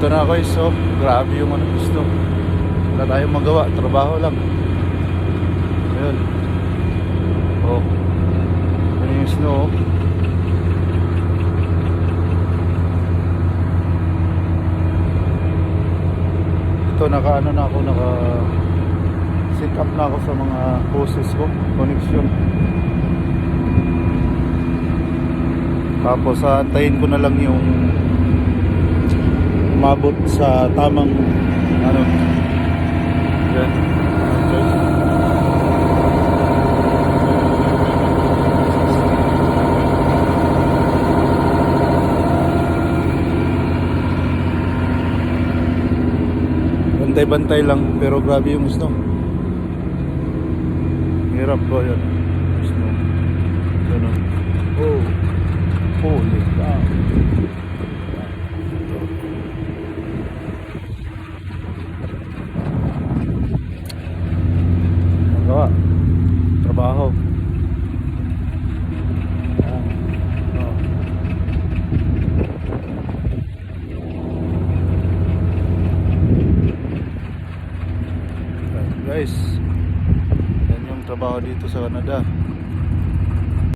Ito na guys, so grabe yung ano gusto. Wala tayong magawa, trabaho lang. Ayun. Oh. Ano yung snow? Ito naka set up na ako sa mga hoses ko, connection. Tapos antayin ko na lang yung umabot sa tamang ano. Yan. Okay. Bantay-bantay lang pero grabe yung snow. Hirap ko yan. Snow. Ganun. Oh. Holy cow. Magawa. Trabaho. Oh. Guys, yan yung trabaho dito sa Canada.